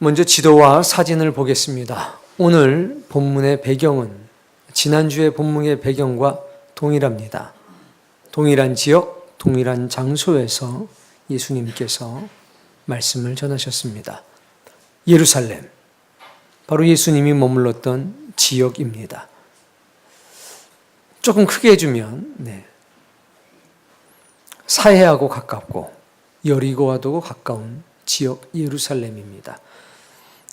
먼저 지도와 사진을 보겠습니다. 오늘 본문의 배경은 지난주의 본문의 배경과 동일합니다. 동일한 지역, 동일한 장소에서 예수님께서 말씀을 전하셨습니다. 예루살렘, 바로 예수님이 머물렀던 지역입니다. 조금 크게 해주면 사해하고 가깝고 여리고와도 가까운 지역 예루살렘입니다.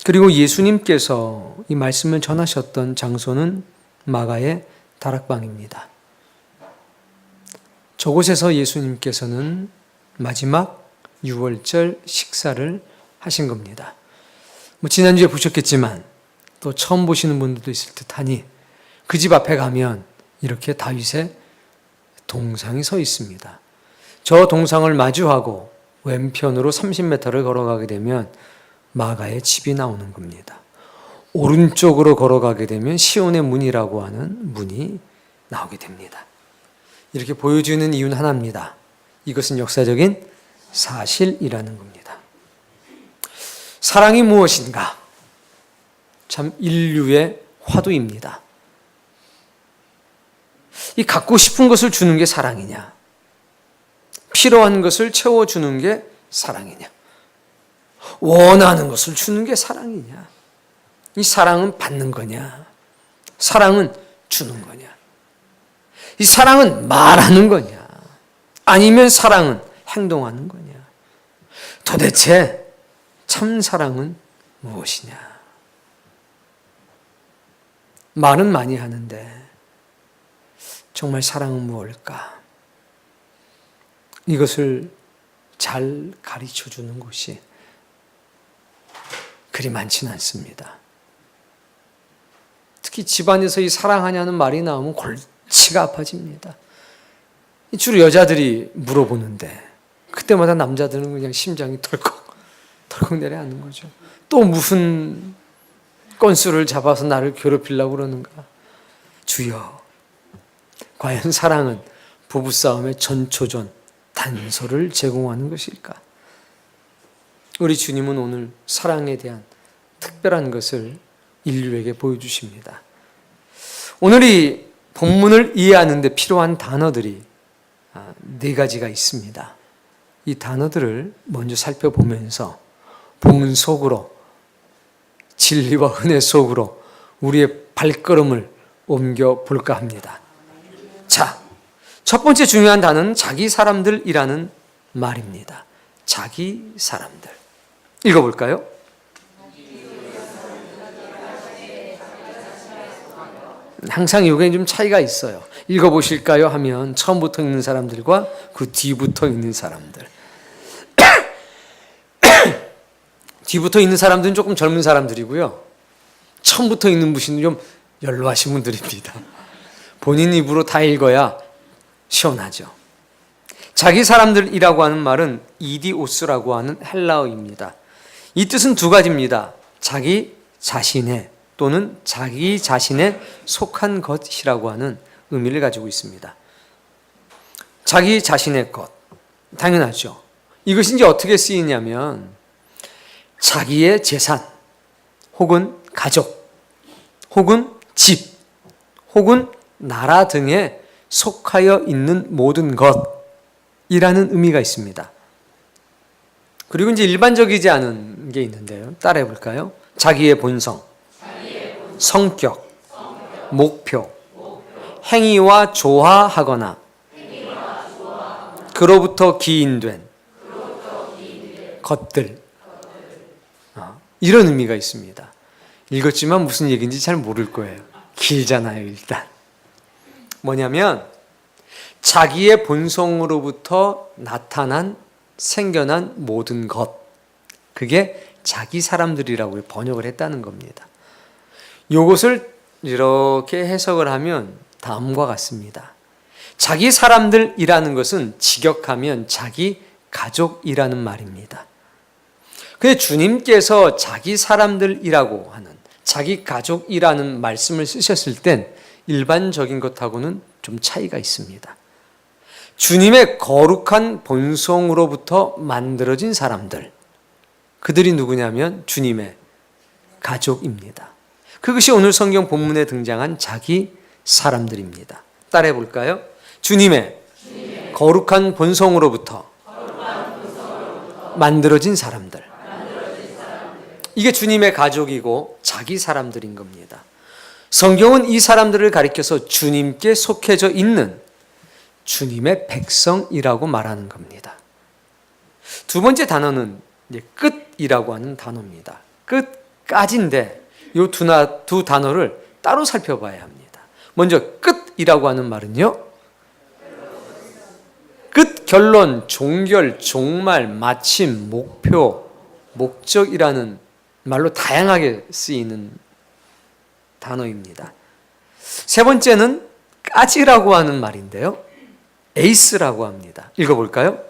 그리고 예수님께서 이 말씀을 전하셨던 장소는 마가의 다락방입니다. 저곳에서 예수님께서는 마지막 유월절 식사를 하신 겁니다. 지난주에 보셨겠지만 또 처음 보시는 분들도 있을 듯하니 그 집 앞에 가면 이렇게 다윗의 동상이 서 있습니다. 저 동상을 마주하고 왼편으로 30m를 걸어가게 되면 마가의 집이 나오는 겁니다. 오른쪽으로 걸어가게 되면 시온의 문이라고 하는 문이 나오게 됩니다. 이렇게 보여주는 이유는 하나입니다. 이것은 역사적인 사실이라는 겁니다. 사랑이 무엇인가? 참 인류의 화두입니다. 이 갖고 싶은 것을 주는 게 사랑이냐? 필요한 것을 채워주는 게 사랑이냐? 원하는 것을 주는 게 사랑이냐? 이 사랑은 받는 거냐? 사랑은 주는 거냐? 이 사랑은 말하는 거냐? 아니면 사랑은 행동하는 거냐? 도대체 참 사랑은 무엇이냐? 말은 많이 하는데 정말 사랑은 무엇일까? 이것을 잘 가르쳐 주는 곳이 그리 많지는 않습니다. 특히 집안에서 이 사랑하냐는 말이 나오면 골치가 아파집니다. 주로 여자들이 물어보는데 그때마다 남자들은 그냥 심장이 덜컥 내려앉는 거죠. 또 무슨 건수를 잡아서 나를 괴롭히려고 그러는가? 주여, 과연 사랑은 부부싸움의 전초전 단서를 제공하는 것일까? 우리 주님은 오늘 사랑에 대한 특별한 것을 인류에게 보여주십니다. 오늘 이 본문을 이해하는 데 필요한 단어들이 4가지가 있습니다. 이 단어들을 먼저 살펴보면서 본문 속으로, 진리와 은혜 속으로 우리의 발걸음을 옮겨볼까 합니다. 자, 첫 번째 중요한 단어는 자기 사람들이라는 말입니다. 자기 사람들. 읽어볼까요? 항상 이게 좀 차이가 있어요. 읽어보실까요? 하면 처음부터 읽는 사람들과 그 뒤부터 읽는 사람들. 뒤부터 읽는 사람들은 조금 젊은 사람들이고요. 처음부터 읽는 분은 좀 연로하신 분들입니다. 본인 입으로 다 읽어야 시원하죠. 자기 사람들이라고 하는 말은 이디오스라고 하는 헬라어입니다. 이 뜻은 2가지입니다. 자기 자신의 또는 자기 자신에 속한 것이라고 하는 의미를 가지고 있습니다. 자기 자신의 것, 당연하죠. 이것이 이제 어떻게 쓰이냐면 자기의 재산 혹은 가족 혹은 집 혹은 나라 등에 속하여 있는 모든 것이라는 의미가 있습니다. 그리고 이제 일반적이지 않은 게 있는데요. 따라해 볼까요? 자기의 본성, 성격, 목표, 행위와 조화하거나 그로부터 기인된 것들, 이런 의미가 있습니다. 읽었지만 무슨 얘기인지 잘 모를 거예요. 길잖아요. 일단 뭐냐면 자기의 본성으로부터 나타난 생겨난 모든 것, 그게 자기 사람들이라고 번역을 했다는 겁니다. 이것을 이렇게 해석을 하면 다음과 같습니다. 자기 사람들이라는 것은 직역하면 자기 가족이라는 말입니다. 근데 주님께서 자기 사람들이라고 하는, 자기 가족이라는 말씀을 쓰셨을 땐 일반적인 것하고는 좀 차이가 있습니다. 주님의 거룩한 본성으로부터 만들어진 사람들, 그들이 누구냐면 주님의 가족입니다. 그것이 오늘 성경 본문에 등장한 자기 사람들입니다. 따라해 볼까요? 주님의 거룩한 본성으로부터 만들어진 사람들. 이게 주님의 가족이고 자기 사람들인 겁니다. 성경은 이 사람들을 가리켜서 주님께 속해져 있는 주님의 백성이라고 말하는 겁니다. 두 번째 단어는 이제 끝이라고 하는 단어입니다. 끝까지인데 이 두 단어를 따로 살펴봐야 합니다. 먼저 끝이라고 하는 말은요, 끝, 결론, 종결, 종말, 마침, 목표, 목적이라는 말로 다양하게 쓰이는 단어입니다. 세 번째는 까지라고 하는 말인데요, 에이스라고 합니다. 읽어볼까요?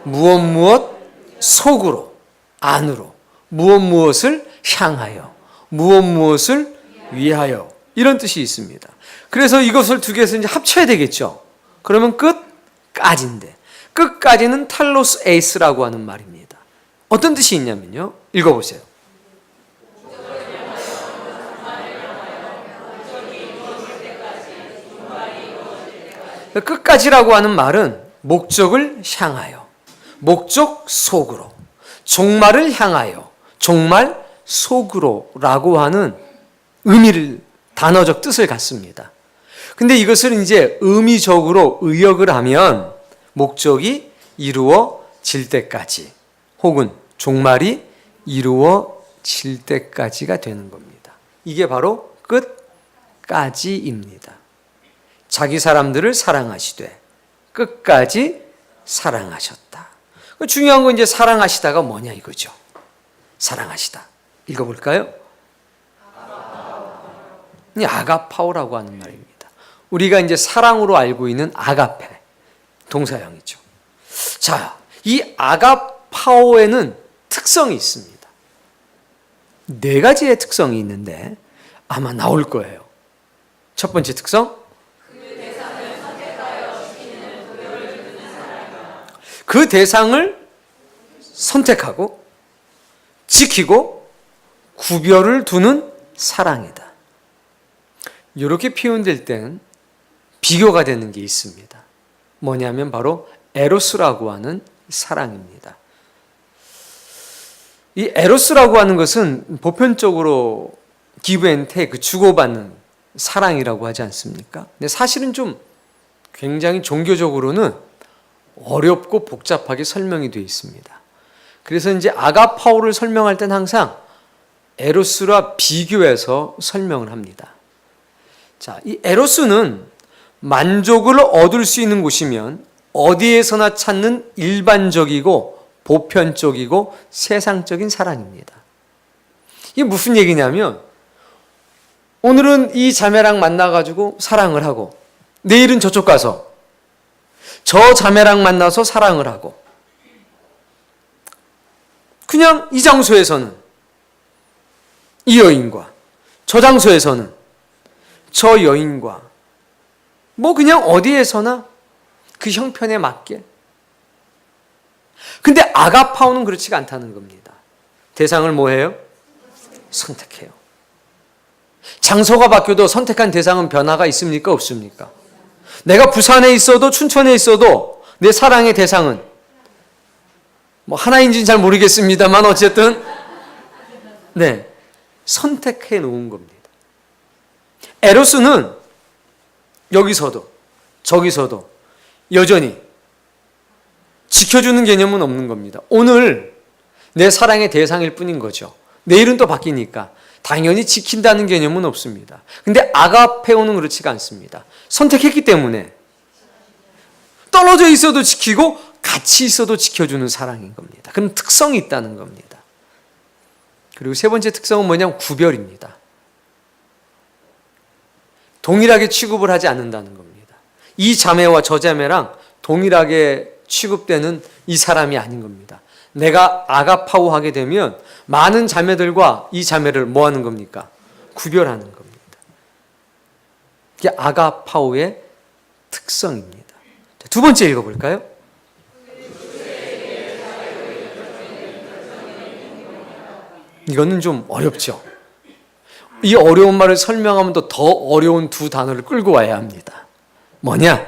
무엇 속으로, 안으로, 무엇을 향하여, 무엇을 위하여, 이런 뜻이 있습니다. 그래서 이것을 두 개에서 이제 합쳐야 되겠죠. 그러면 끝까지인데, 끝까지는 탈로스 에이스라고 하는 말입니다. 어떤 뜻이 있냐면요, 읽어보세요. 끝까지라고 하는 말은 목적을 향하여, 목적 속으로, 종말을 향하여, 종말 속으로라고 하는 의미를, 단어적 뜻을 갖습니다. 근데 이것을 이제 의미적으로 의역을 하면 목적이 이루어질 때까지, 혹은 종말이 이루어질 때까지가 되는 겁니다. 이게 바로 끝까지입니다. 자기 사람들을 사랑하시되 끝까지 사랑하셨다. 중요한 건 이제 사랑하시다가 뭐냐 이거죠. 사랑하시다. 읽어볼까요? 아가파오라고 하는 말입니다. 우리가 이제 사랑으로 알고 있는 아가페, 동사형이죠. 자, 이 아가파오에는 특성이 있습니다. 네 가지의 특성이 있는데 아마 나올 거예요. 첫 번째 특성, 그 대상을 선택하고 지키고 구별을 두는 사랑이다. 이렇게 표현될 땐 비교가 되는 게 있습니다. 뭐냐면 바로 에로스라고 하는 사랑입니다. 이 에로스라고 하는 것은 보편적으로 give and take, 주고받는 사랑이라고 하지 않습니까? 근데 사실은 좀 굉장히 종교적으로는 어렵고 복잡하게 설명이 되어 있습니다. 그래서 이제 아가파오를 설명할 땐 항상 에로스와 비교해서 설명을 합니다. 자, 이 에로스는 만족을 얻을 수 있는 곳이면 어디에서나 찾는 일반적이고 보편적이고 세상적인 사랑입니다. 이게 무슨 얘기냐면, 오늘은 이 자매랑 만나가지고 사랑을 하고, 내일은 저쪽 가서 저 자매랑 만나서 사랑을 하고, 그냥 이 장소에서는 이 여인과, 저 장소에서는 저 여인과, 뭐 그냥 어디에서나 그 형편에 맞게. 근데 아가파오는 그렇지가 않다는 겁니다. 대상을 뭐 해요? 선택해요. 장소가 바뀌어도 선택한 대상은 변화가 있습니까? 없습니까? 내가 부산에 있어도 춘천에 있어도 내 사랑의 대상은 뭐 하나인지는 잘 모르겠습니다만 어쨌든 네, 선택해 놓은 겁니다. 에로스는 여기서도 저기서도 여전히 지켜주는 개념은 없는 겁니다. 오늘 내 사랑의 대상일 뿐인 거죠. 내일은 또 바뀌니까 당연히 지킨다는 개념은 없습니다. 근데 아가페오는 그렇지가 않습니다. 선택했기 때문에 떨어져 있어도 지키고 같이 있어도 지켜주는 사랑인 겁니다. 그런 특성이 있다는 겁니다. 그리고 세 번째 특성은 뭐냐면 구별입니다. 동일하게 취급을 하지 않는다는 겁니다. 이 자매와 저 자매랑 동일하게 취급되는 이 사람이 아닌 겁니다. 내가 아가파오 하게 되면 많은 자매들과 이 자매를 뭐 하는 겁니까? 구별하는 겁니다. 이게 아가파오의 특성입니다. 두 번째 읽어볼까요? 이거는 좀 어렵죠. 이 어려운 말을 설명하면 더 어려운 두 단어를 끌고 와야 합니다. 뭐냐?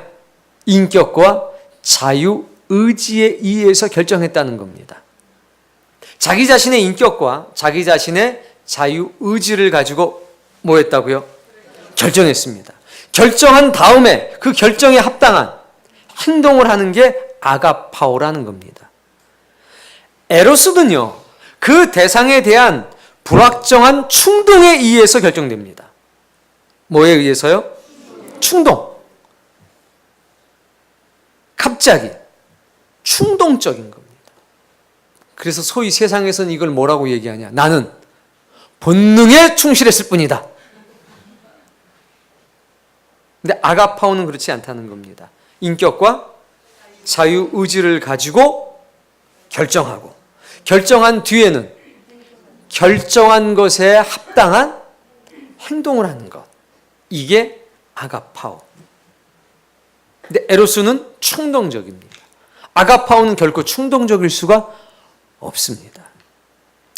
인격과 자유 의지에 의해서 결정했다는 겁니다. 자기 자신의 인격과 자기 자신의 자유 의지를 가지고 뭐 했다고요? 결정했습니다. 결정한 다음에 그 결정에 합당한 행동을 하는 게 아가파오라는 겁니다. 에로스는요, 그 대상에 대한 불확정한 충동에 의해서 결정됩니다. 뭐에 의해서요? 충동. 갑자기 충동적인 겁니다. 그래서 소위 세상에서는 이걸 뭐라고 얘기하냐? 나는 본능에 충실했을 뿐이다. 근데 아가파오는 그렇지 않다는 겁니다. 인격과 자유 의지를 가지고 결정하고, 결정한 뒤에는 결정한 것에 합당한 행동을 하는 것. 이게 아가파오. 근데 에로스는 충동적입니다. 아가파오는 결코 충동적일 수가 없습니다.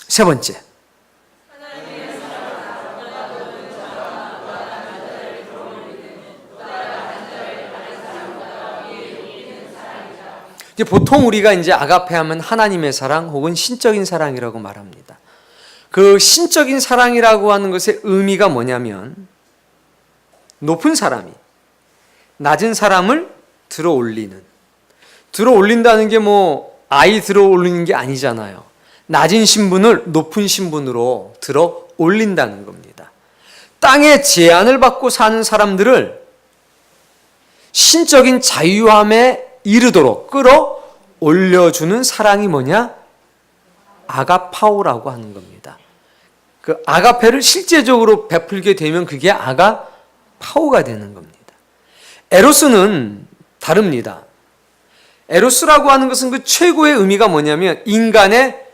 세 번째. 보통 우리가 이제 아가페 하면 하나님의 사랑 혹은 신적인 사랑이라고 말합니다. 그 신적인 사랑이라고 하는 것의 의미가 뭐냐면 높은 사람이 낮은 사람을 들어 올린다는 게 뭐 아이 들어 올리는 게 아니잖아요. 낮은 신분을 높은 신분으로 들어 올린다는 겁니다. 땅의 제한을 받고 사는 사람들을 신적인 자유함에 이르도록 끌어올려주는 사랑이 뭐냐? 아가파오라고 하는 겁니다. 그 아가페를 실제적으로 베풀게 되면 그게 아가파오가 되는 겁니다. 에로스는 다릅니다. 에로스라고 하는 것은 그 최고의 의미가 뭐냐면 인간의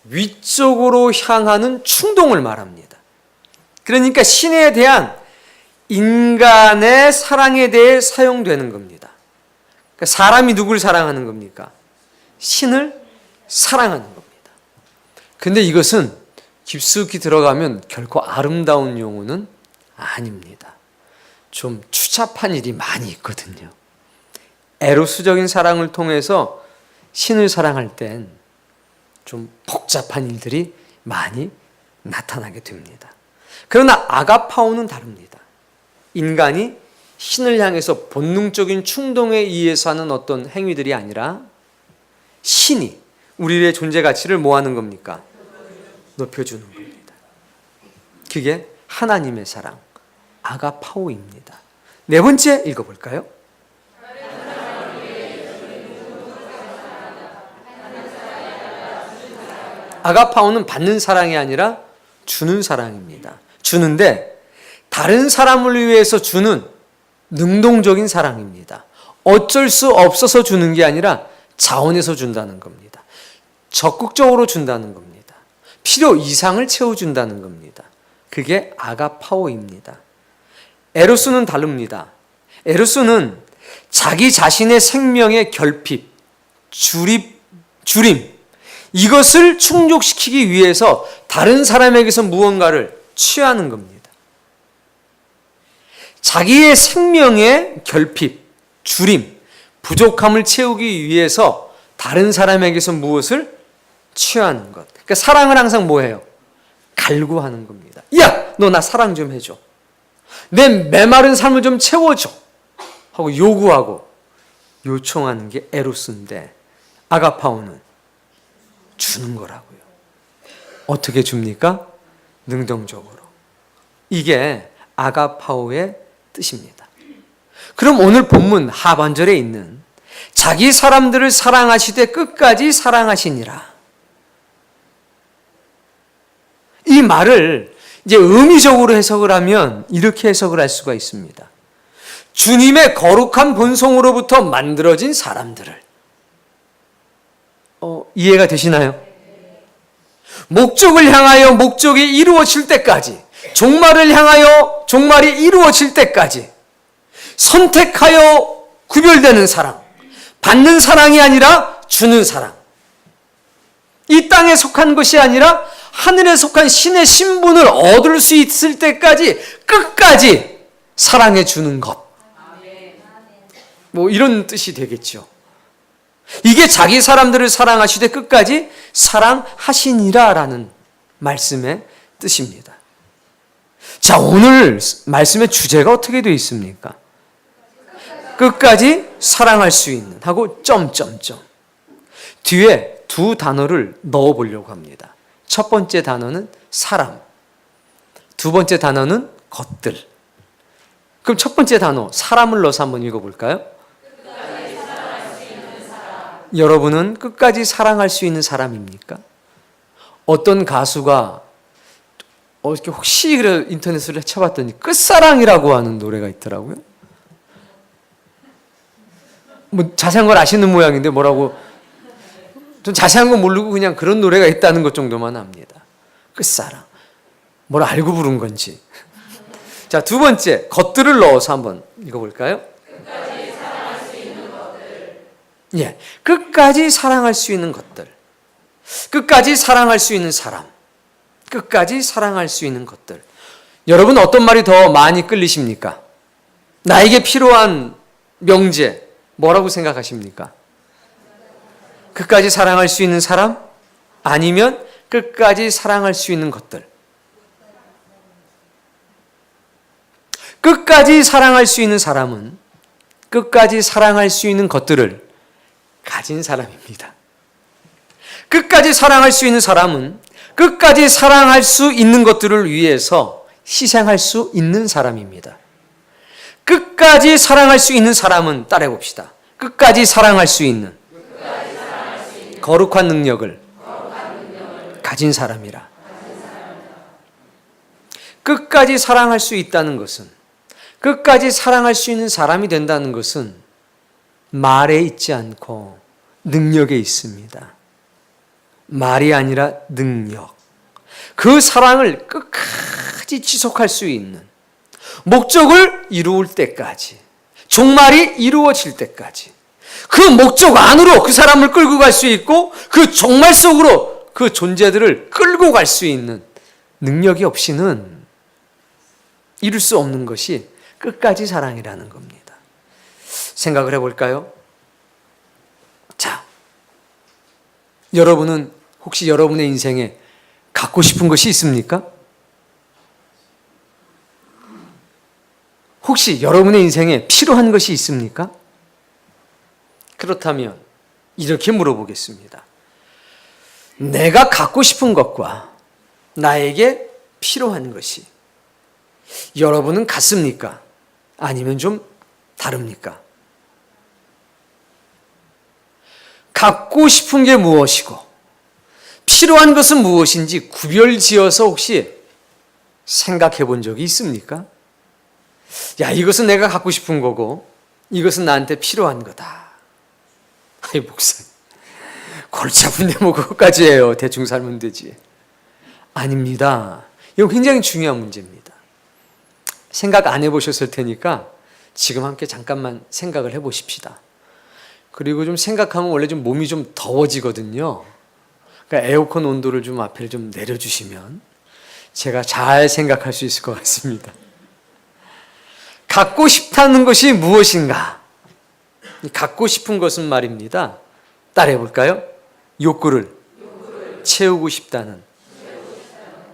위쪽으로 향하는 충동을 말합니다. 그러니까 신에 대한 인간의 사랑에 대해 사용되는 겁니다. 그러니까 사람이 누굴 사랑하는 겁니까? 신을 사랑하는 겁니다. 근데 이것은 깊숙이 들어가면 결코 아름다운 용어는 아닙니다. 좀 추잡한 일이 많이 있거든요. 에로스적인 사랑을 통해서 신을 사랑할 땐 좀 복잡한 일들이 많이 나타나게 됩니다. 그러나 아가파오는 다릅니다. 인간이 신을 향해서 본능적인 충동에 의해서 하는 어떤 행위들이 아니라 신이 우리의 존재 가치를 뭐 하는 겁니까? 높여주는 겁니다. 그게 하나님의 사랑, 아가파오입니다. 네 번째 읽어볼까요? 아가파오는 받는 사랑이 아니라 주는 사랑입니다. 주는데 다른 사람을 위해서 주는 능동적인 사랑입니다. 어쩔 수 없어서 주는 게 아니라 자원해서 준다는 겁니다. 적극적으로 준다는 겁니다. 필요 이상을 채워준다는 겁니다. 그게 아가파오입니다. 에로스는 다릅니다. 에로스는 자기 자신의 생명의 결핍, 주림, 이것을 충족시키기 위해서 다른 사람에게서 무언가를 취하는 겁니다. 자기의 생명의 결핍, 주림, 부족함을 채우기 위해서 다른 사람에게서 무엇을 취하는 것. 그러니까 사랑을 항상 뭐예요? 갈구하는 겁니다. 야, 너 나 사랑 좀 해줘. 내 메마른 삶을 좀 채워줘. 하고 요구하고 요청하는 게 에로스인데 아가파오는 주는 거라고요. 어떻게 줍니까? 능동적으로. 이게 아가파오의 뜻입니다. 그럼 오늘 본문 하반절에 있는 자기 사람들을 사랑하시되 끝까지 사랑하시니라. 이 말을 이제 의미적으로 해석을 하면 이렇게 해석을 할 수가 있습니다. 주님의 거룩한 본성으로부터 만들어진 사람들을 이해가 되시나요? 목적을 향하여 목적이 이루어질 때까지, 종말을 향하여 종말이 이루어질 때까지 선택하여 구별되는 사랑, 받는 사랑이 아니라 주는 사랑, 이 땅에 속한 것이 아니라 하늘에 속한 신의 신분을 얻을 수 있을 때까지 끝까지 사랑해 주는 것. 뭐 이런 뜻이 되겠죠. 이게 자기 사람들을 사랑하시되 끝까지 사랑하시니라라는 말씀의 뜻입니다. 자, 오늘 말씀의 주제가 어떻게 되어 있습니까? 끝까지 사랑할 수 있는 하고 점점점. 뒤에 두 단어를 넣어 보려고 합니다. 첫 번째 단어는 사람, 두 번째 단어는 것들. 그럼 첫 번째 단어 사람을 넣어서 한번 읽어볼까요? 끝까지 사랑할 수 있는 사람. 여러분은 끝까지 사랑할 수 있는 사람입니까? 어떤 가수가 혹시 인터넷으로 쳐봤더니 끝사랑이라고 하는 노래가 있더라고요. 뭐 자세한 걸 아시는 모양인데 뭐라고, 좀 자세한 건 모르고 그냥 그런 노래가 있다는 것 정도만 압니다. 끝사랑. 뭘 알고 부른 건지. 자, 두 번째 것들을 넣어서 한번 읽어볼까요? 끝까지 사랑할 수 있는 것들. 예, 끝까지 사랑할 수 있는 것들. 끝까지 사랑할 수 있는 사람. 끝까지 사랑할 수 있는 것들. 여러분 어떤 말이 더 많이 끌리십니까? 나에게 필요한 명제 뭐라고 생각하십니까? 끝까지 사랑할 수 있는 사람? 아니면 끝까지 사랑할 수 있는 것들? 끝까지 사랑할 수 있는 사람은 끝까지 사랑할 수 있는 것들을 가진 사람입니다. 끝까지 사랑할 수 있는 사람은 끝까지 사랑할 수 있는 것들을 위해서 희생할 수 있는 사람입니다. 끝까지 사랑할 수 있는 사람은 따라해 봅시다. 끝까지 사랑할 수 있는 거룩한 능력을 가진 사람이라. 끝까지 사랑할 수 있다는 것은, 끝까지 사랑할 수 있는 사람이 된다는 것은 말에 있지 않고 능력에 있습니다. 말이 아니라 능력. 그 사랑을 끝까지 지속할 수 있는, 목적을 이루을 때까지, 종말이 이루어질 때까지 그 목적 안으로 그 사람을 끌고 갈 수 있고 그 종말 속으로 그 존재들을 끌고 갈 수 있는 능력이 없이는 이룰 수 없는 것이 끝까지 사랑이라는 겁니다. 생각을 해볼까요? 자, 여러분은 혹시 여러분의 인생에 갖고 싶은 것이 있습니까? 혹시 여러분의 인생에 필요한 것이 있습니까? 그렇다면 이렇게 물어보겠습니다. 내가 갖고 싶은 것과 나에게 필요한 것이 여러분은 같습니까? 아니면 좀 다릅니까? 갖고 싶은 게 무엇이고 필요한 것은 무엇인지 구별지어서 혹시 생각해 본 적이 있습니까? 야, 이것은 내가 갖고 싶은 거고 이것은 나한테 필요한 거다. 아이, 목사님, 골치 아픈데 뭐 그것까지 해요. 대충 살면 되지. 아닙니다. 이거 굉장히 중요한 문제입니다. 생각 안 해보셨을 테니까 지금 함께 잠깐만 생각을 해보십시다. 그리고 좀 생각하면 원래 좀 몸이 좀 더워지거든요. 그러니까 에어컨 온도를 좀 앞에 좀 내려주시면 제가 잘 생각할 수 있을 것 같습니다. 갖고 싶다는 것이 무엇인가? 갖고 싶은 것은 말입니다. 따라해 볼까요? 욕구를 채우고 싶다는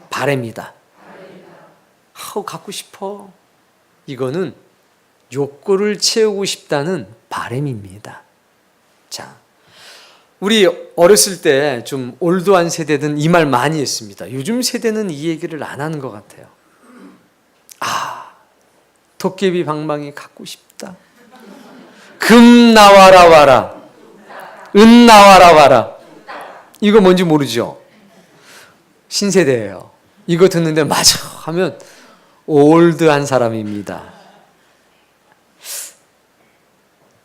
바람이다. 갖고 싶어. 이거는 욕구를 채우고 싶다는 바람입니다. 자, 우리 어렸을 때 좀 올드한 세대든 이 말 많이 했습니다. 요즘 세대는 이 얘기를 안 하는 것 같아요. 도깨비 방망이 갖고 싶다. 금 나와라 와라. 은 나와라 와라. 이거 뭔지 모르죠? 신세대예요. 이거 듣는데 맞아 하면 올드한 사람입니다.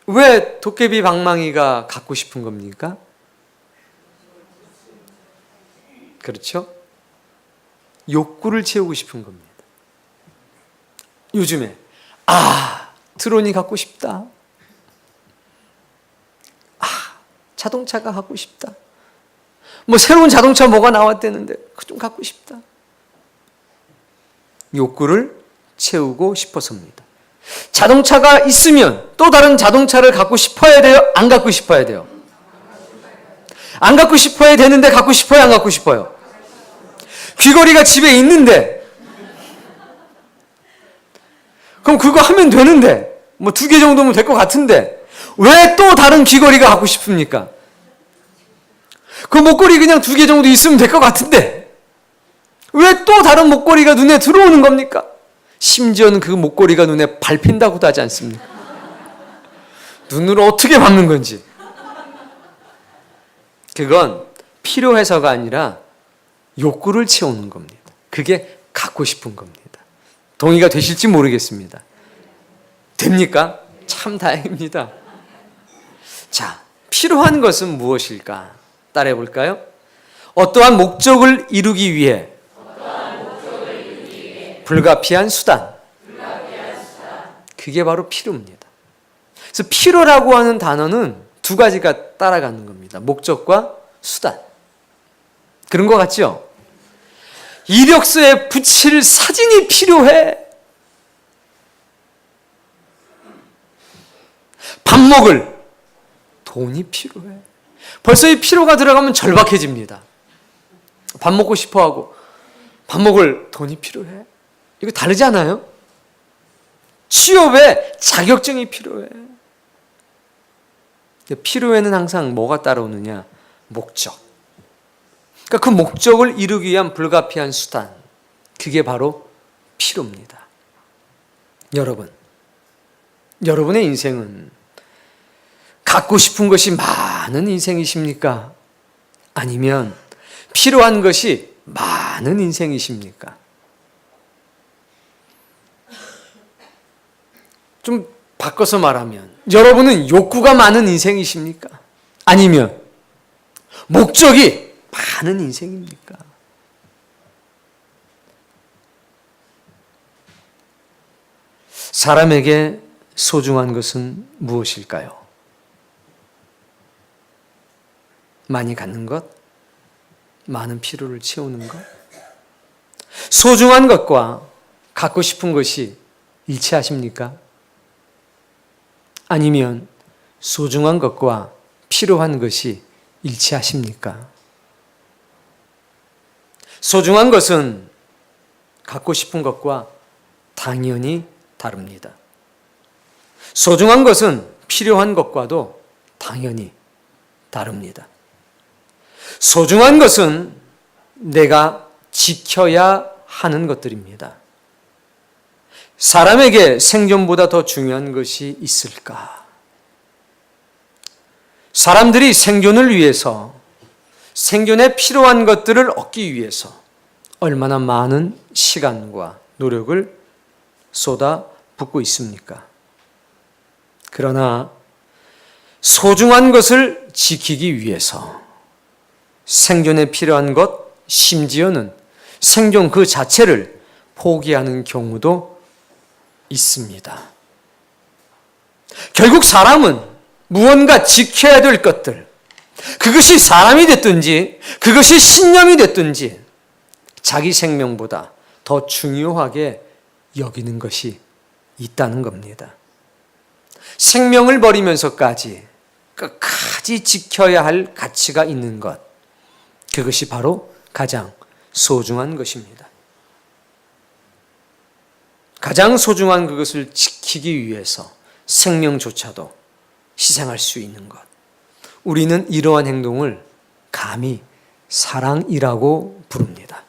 왜 도깨비 방망이가 갖고 싶은 겁니까? 그렇죠? 욕구를 채우고 싶은 겁니다. 요즘에 트론이 갖고 싶다. 자동차가 갖고 싶다. 뭐 새로운 자동차 뭐가 나왔다는데 그거 좀 갖고 싶다. 욕구를 채우고 싶어서입니다. 자동차가 있으면 또 다른 자동차를 갖고 싶어야 돼요? 안 갖고 싶어야 돼요? 안 갖고 싶어야 되는데 갖고 싶어요? 안 갖고 싶어요? 귀걸이가 집에 있는데 그럼 그거 하면 되는데 뭐 2개 정도면 될 것 같은데 왜 또 다른 귀걸이가 갖고 싶습니까? 그 목걸이 그냥 2개 정도 있으면 될 것 같은데 왜 또 다른 목걸이가 눈에 들어오는 겁니까? 심지어는 그 목걸이가 눈에 밟힌다고도 하지 않습니까? 눈으로 어떻게 밟는 건지. 그건 필요해서가 아니라 욕구를 채우는 겁니다. 그게 갖고 싶은 겁니다. 동의가 되실지 모르겠습니다. 됩니까? 참 다행입니다. 자, 필요한 것은 무엇일까? 따라해 볼까요? 어떠한 목적을 이루기 위해 불가피한 수단. 그게 바로 필요입니다. 그래서 필요라고 하는 단어는 2가지가 따라가는 겁니다. 목적과 수단. 그런 것 같죠? 이력서에 붙일 사진이 필요해. 밥 먹을 돈이 필요해. 벌써 이 필요가 들어가면 절박해집니다. 밥 먹고 싶어하고 밥 먹을 돈이 필요해. 이거 다르지 않아요? 취업에 자격증이 필요해. 필요에는 항상 뭐가 따라오느냐? 목적. 그러니까 그 목적을 이루기 위한 불가피한 수단. 그게 바로 필요입니다. 여러분의 인생은 갖고 싶은 것이 많은 인생이십니까? 아니면 필요한 것이 많은 인생이십니까? 좀 바꿔서 말하면 여러분은 욕구가 많은 인생이십니까? 아니면 목적이 많은 인생입니까? 사람에게 소중한 것은 무엇일까요? 많이 갖는 것? 많은 필요를 채우는 것? 소중한 것과 갖고 싶은 것이 일치하십니까? 아니면 소중한 것과 필요한 것이 일치하십니까? 소중한 것은 갖고 싶은 것과 당연히 다릅니다. 소중한 것은 필요한 것과도 당연히 다릅니다. 소중한 것은 내가 지켜야 하는 것들입니다. 사람에게 생존보다 더 중요한 것이 있을까? 사람들이 생존을 위해서 생존에 필요한 것들을 얻기 위해서 얼마나 많은 시간과 노력을 쏟아붓고 있습니까? 그러나 소중한 것을 지키기 위해서 생존에 필요한 것, 심지어는 생존 그 자체를 포기하는 경우도 있습니다. 결국 사람은 무언가 지켜야 될 것들, 그것이 사람이 됐든지 그것이 신념이 됐든지 자기 생명보다 더 중요하게 여기는 것이 있다는 겁니다. 생명을 버리면서까지 끝까지 지켜야 할 가치가 있는 것, 그것이 바로 가장 소중한 것입니다. 가장 소중한 그것을 지키기 위해서 생명조차도 희생할 수 있는 것. 우리는 이러한 행동을 감히 사랑이라고 부릅니다.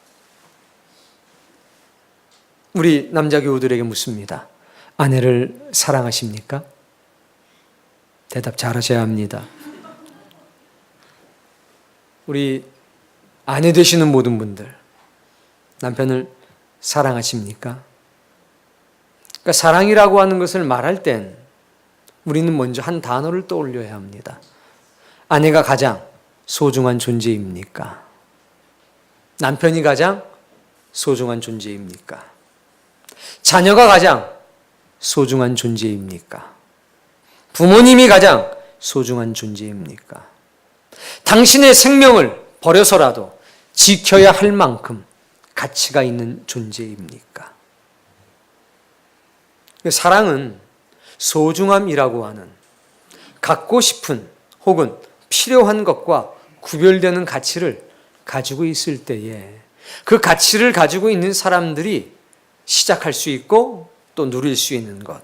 우리 남자 교우들에게 묻습니다. 아내를 사랑하십니까? 대답 잘하셔야 합니다. 우리 아내 되시는 모든 분들, 남편을 사랑하십니까? 그러니까 사랑이라고 하는 것을 말할 땐 우리는 먼저 한 단어를 떠올려야 합니다. 아내가 가장 소중한 존재입니까? 남편이 가장 소중한 존재입니까? 자녀가 가장 소중한 존재입니까? 부모님이 가장 소중한 존재입니까? 당신의 생명을 버려서라도 지켜야 할 만큼 가치가 있는 존재입니까? 사랑은 소중함이라고 하는 갖고 싶은 혹은 필요한 것과 구별되는 가치를 가지고 있을 때에 그 가치를 가지고 있는 사람들이 시작할 수 있고 또 누릴 수 있는 것,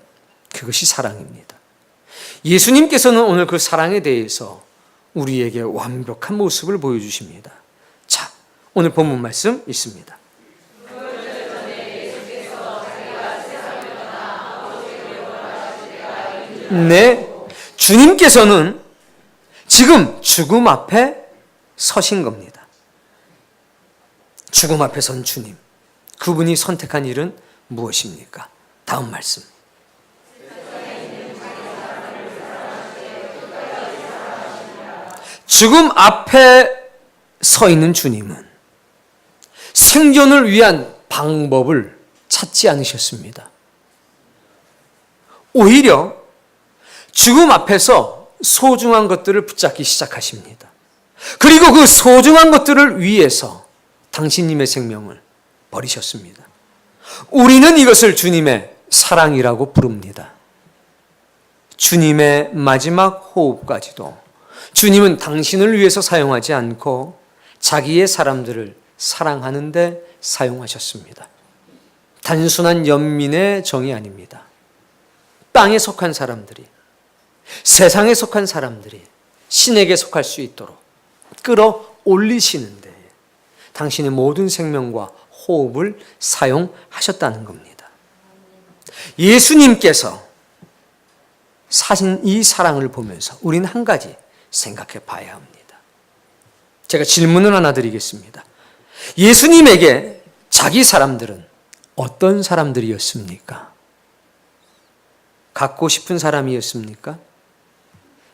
그것이 사랑입니다. 예수님께서는 오늘 그 사랑에 대해서 우리에게 완벽한 모습을 보여주십니다. 자, 오늘 본문 말씀 있습니다. 네, 주님께서는 지금 죽음 앞에 서신 겁니다. 죽음 앞에 선 주님, 그분이 선택한 일은 무엇입니까? 다음 말씀. 죽음 앞에 서 있는 주님은 생존을 위한 방법을 찾지 않으셨습니다. 오히려 죽음 앞에서 소중한 것들을 붙잡기 시작하십니다. 그리고 그 소중한 것들을 위해서 당신님의 생명을 버리셨습니다. 우리는 이것을 주님의 사랑이라고 부릅니다. 주님의 마지막 호흡까지도 주님은 당신을 위해서 사용하지 않고 자기의 사람들을 사랑하는 데 사용하셨습니다. 단순한 연민의 정이 아닙니다. 땅에 속한 사람들이, 세상에 속한 사람들이 신에게 속할 수 있도록 끌어올리시는데 당신의 모든 생명과 호흡을 사용하셨다는 겁니다. 예수님께서 사신 이 사랑을 보면서 우리는 한 가지 생각해 봐야 합니다. 제가 질문을 하나 드리겠습니다. 예수님에게 자기 사람들은 어떤 사람들이었습니까? 갖고 싶은 사람이었습니까?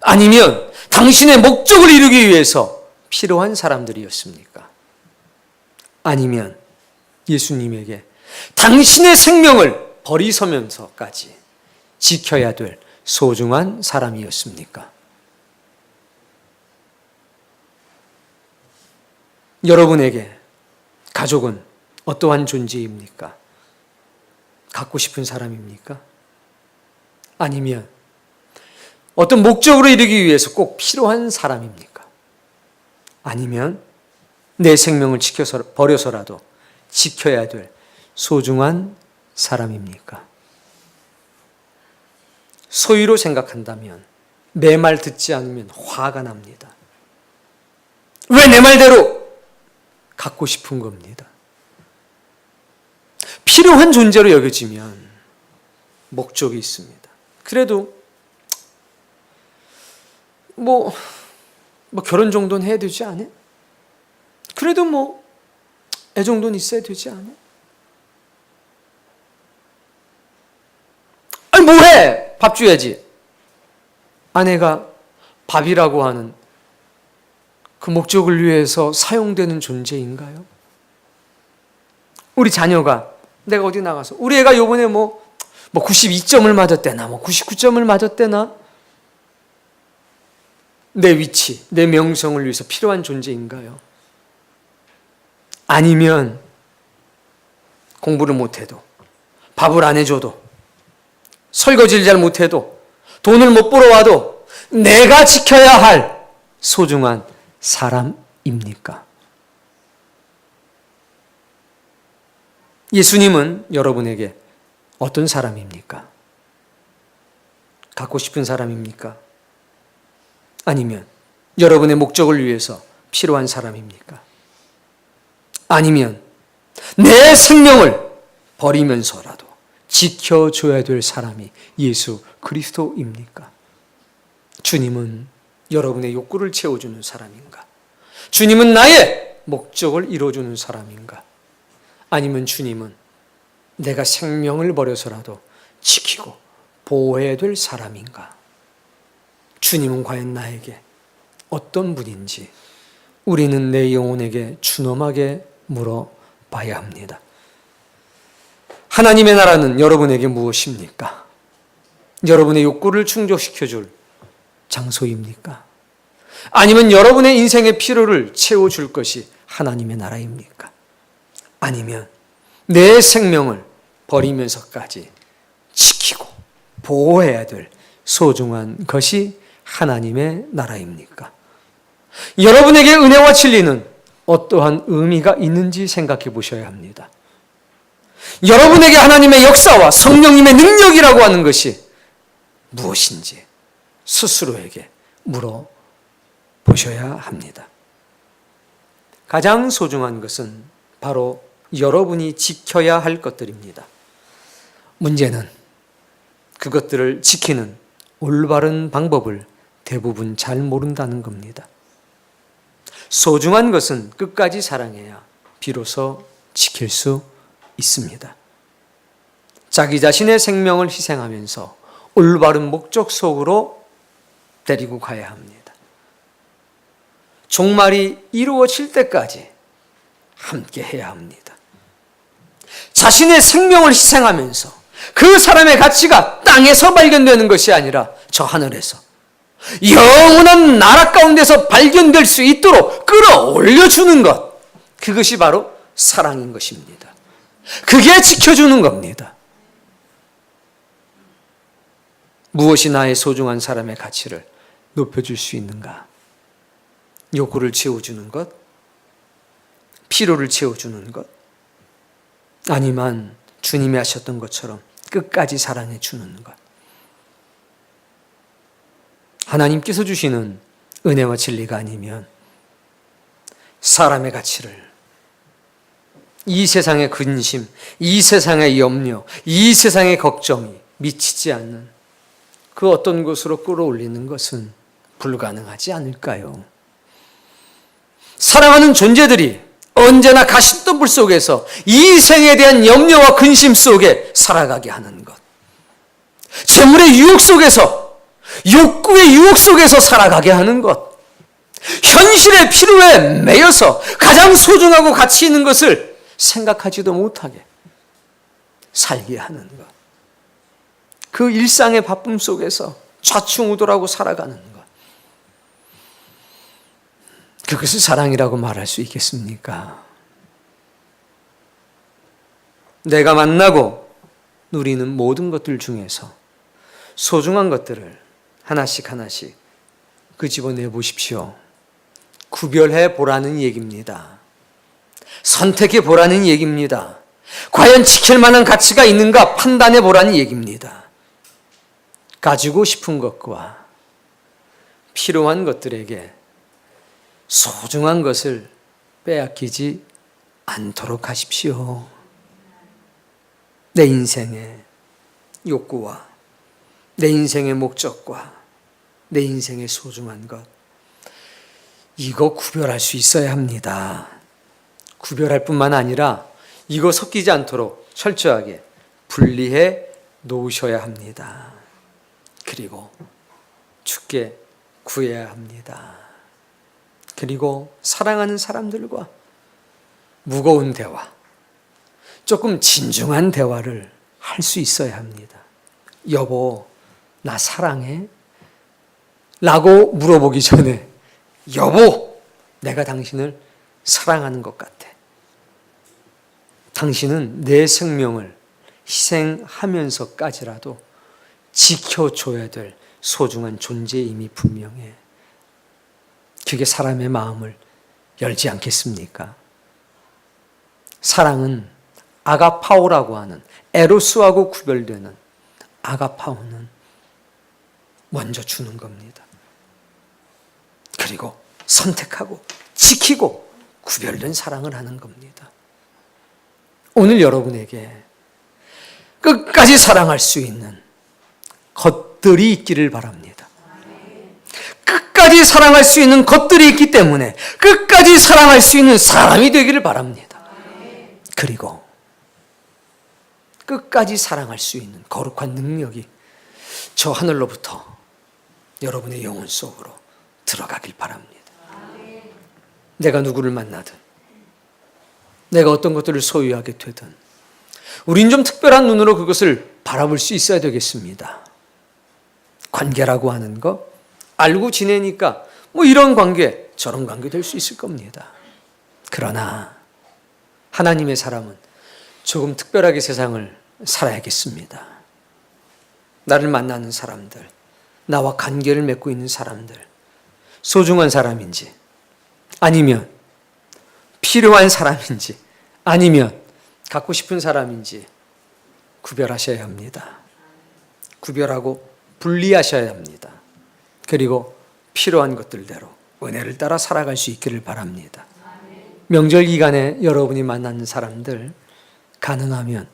아니면 당신의 목적을 이루기 위해서 필요한 사람들이었습니까? 아니면 예수님에게 당신의 생명을 버리서면서까지 지켜야 될 소중한 사람이었습니까? 여러분에게 가족은 어떠한 존재입니까? 갖고 싶은 사람입니까? 아니면 어떤 목적으로 이루기 위해서 꼭 필요한 사람입니까? 아니면 내 생명을 버려서라도 지켜야 될 소중한 사람입니까? 소위로 생각한다면 내 말 듣지 않으면 화가 납니다. 왜 내 말대로? 갖고 싶은 겁니다. 필요한 존재로 여겨지면 목적이 있습니다. 그래도 뭐 결혼 정도는 해야 되지 않아? 그래도 애 정도는 있어야 되지 않아? 아니 뭐해? 밥 줘야지. 아내가 밥이라고 하는 그 목적을 위해서 사용되는 존재인가요? 우리 자녀가 내가 어디 나가서 우리 애가 요번에 92점을 맞았대나 99점을 맞았대나 내 위치, 내 명성을 위해서 필요한 존재인가요? 아니면 공부를 못해도 밥을 안 해줘도 설거지를 잘 못해도 돈을 못 벌어와도 내가 지켜야 할 소중한 사람입니까? 예수님은 여러분에게 어떤 사람입니까? 갖고 싶은 사람입니까? 아니면 여러분의 목적을 위해서 필요한 사람입니까? 아니면 내 생명을 버리면서라도 지켜줘야 될 사람이 예수 그리스도입니까? 주님은 여러분의 욕구를 채워주는 사람인가? 주님은 나의 목적을 이루어주는 사람인가? 아니면 주님은 내가 생명을 버려서라도 지키고 보호해야 될 사람인가? 주님은 과연 나에게 어떤 분인지 우리는 내 영혼에게 준엄하게 물어봐야 합니다. 하나님의 나라는 여러분에게 무엇입니까? 여러분의 욕구를 충족시켜줄 장소입니까? 아니면 여러분의 인생의 필요를 채워줄 것이 하나님의 나라입니까? 아니면 내 생명을 버리면서까지 지키고 보호해야 될 소중한 것이 하나님의 나라입니까? 여러분에게 은혜와 진리는 어떠한 의미가 있는지 생각해 보셔야 합니다. 여러분에게 하나님의 역사와 성령님의 능력이라고 하는 것이 무엇인지 스스로에게 물어보셔야 합니다. 가장 소중한 것은 바로 여러분이 지켜야 할 것들입니다. 문제는 그것들을 지키는 올바른 방법을 대부분 잘 모른다는 겁니다. 소중한 것은 끝까지 사랑해야 비로소 지킬 수 있습니다. 자기 자신의 생명을 희생하면서 올바른 목적 속으로 데리고 가야 합니다. 종말이 이루어질 때까지 함께 해야 합니다. 자신의 생명을 희생하면서 그 사람의 가치가 땅에서 발견되는 것이 아니라 저 하늘에서 영원한 나라 가운데서 발견될 수 있도록 끌어올려주는 것, 그것이 바로 사랑인 것입니다. 그게 지켜주는 겁니다. 무엇이 나의 소중한 사람의 가치를 높여줄 수 있는가? 욕구를 채워주는 것? 필요를 채워주는 것? 아니면 주님이 하셨던 것처럼 끝까지 사랑해 주는 것? 하나님께서 주시는 은혜와 진리가 아니면 사람의 가치를, 이 세상의 근심, 이 세상의 염려, 이 세상의 걱정이 미치지 않는 그 어떤 곳으로 끌어올리는 것은 불가능하지 않을까요? 사랑하는 존재들이 언제나 가십덤불 속에서 이 생에 대한 염려와 근심 속에 살아가게 하는 것, 재물의 유혹 속에서, 욕구의 유혹 속에서 살아가게 하는 것, 현실의 필요에 매여서 가장 소중하고 가치 있는 것을 생각하지도 못하게 살게 하는 것, 그 일상의 바쁨 속에서 좌충우돌하고 살아가는 것, 그것을 사랑이라고 말할 수 있겠습니까? 내가 만나고 누리는 모든 것들 중에서 소중한 것들을 하나씩 하나씩 끄집어내 보십시오. 구별해 보라는 얘기입니다. 선택해 보라는 얘기입니다. 과연 지킬 만한 가치가 있는가 판단해 보라는 얘기입니다. 가지고 싶은 것과 필요한 것들에게 소중한 것을 빼앗기지 않도록 하십시오. 내 인생의 욕구와 내 인생의 목적과 내 인생의 소중한 것, 이거 구별할 수 있어야 합니다. 구별할 뿐만 아니라 이거 섞이지 않도록 철저하게 분리해 놓으셔야 합니다. 그리고 주께 구해야 합니다. 그리고 사랑하는 사람들과 무거운 대화, 조금 진중한 대화를 할 수 있어야 합니다. 여보, 나 사랑해? 라고 물어보기 전에, 여보, 내가 당신을 사랑하는 것 같아. 당신은 내 생명을 희생하면서까지라도 지켜줘야 될 소중한 존재임이 분명해. 그게 사람의 마음을 열지 않겠습니까? 사랑은 아가파오라고 하는, 에로스하고 구별되는 아가파오는 먼저 주는 겁니다. 그리고 선택하고 지키고 구별된 사랑을 하는 겁니다. 오늘 여러분에게 끝까지 사랑할 수 있는 것들이 있기를 바랍니다. 끝까지 사랑할 수 있는 것들이 있기 때문에 끝까지 사랑할 수 있는 사람이 되기를 바랍니다. 그리고 끝까지 사랑할 수 있는 거룩한 능력이 저 하늘로부터 여러분의 영혼 속으로 들어가길 바랍니다. 내가 누구를 만나든, 내가 어떤 것들을 소유하게 되든 우린 좀 특별한 눈으로 그것을 바라볼 수 있어야 되겠습니다. 관계라고 하는 거 알고 지내니까 뭐 이런 관계, 저런 관계 될 수 있을 겁니다. 그러나 하나님의 사람은 조금 특별하게 세상을 살아야겠습니다. 나를 만나는 사람들, 나와 관계를 맺고 있는 사람들, 소중한 사람인지, 아니면 필요한 사람인지, 아니면 갖고 싶은 사람인지 구별하셔야 합니다. 구별하고 분리하셔야 합니다. 그리고 필요한 것들대로 은혜를 따라 살아갈 수 있기를 바랍니다. 명절 기간에 여러분이 만나는 사람들, 가능하면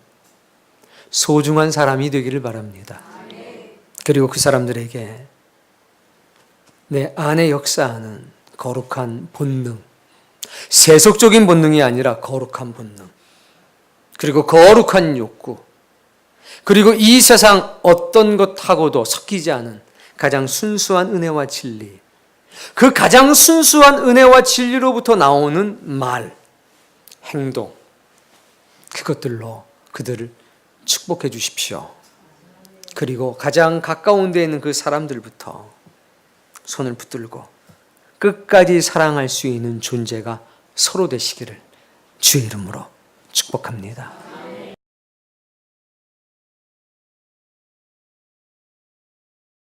소중한 사람이 되기를 바랍니다. 그리고 그 사람들에게 내 안에 역사하는 거룩한 본능, 세속적인 본능이 아니라 거룩한 본능, 그리고 거룩한 욕구, 그리고 이 세상 어떤 것하고도 섞이지 않은 가장 순수한 은혜와 진리, 그 가장 순수한 은혜와 진리로부터 나오는 말, 행동, 그것들로 그들을 축복해 주십시오. 그리고 가장 가까운 데 있는 그 사람들부터 손을 붙들고 끝까지 사랑할 수 있는 존재가 서로 되시기를 주의 이름으로 축복합니다.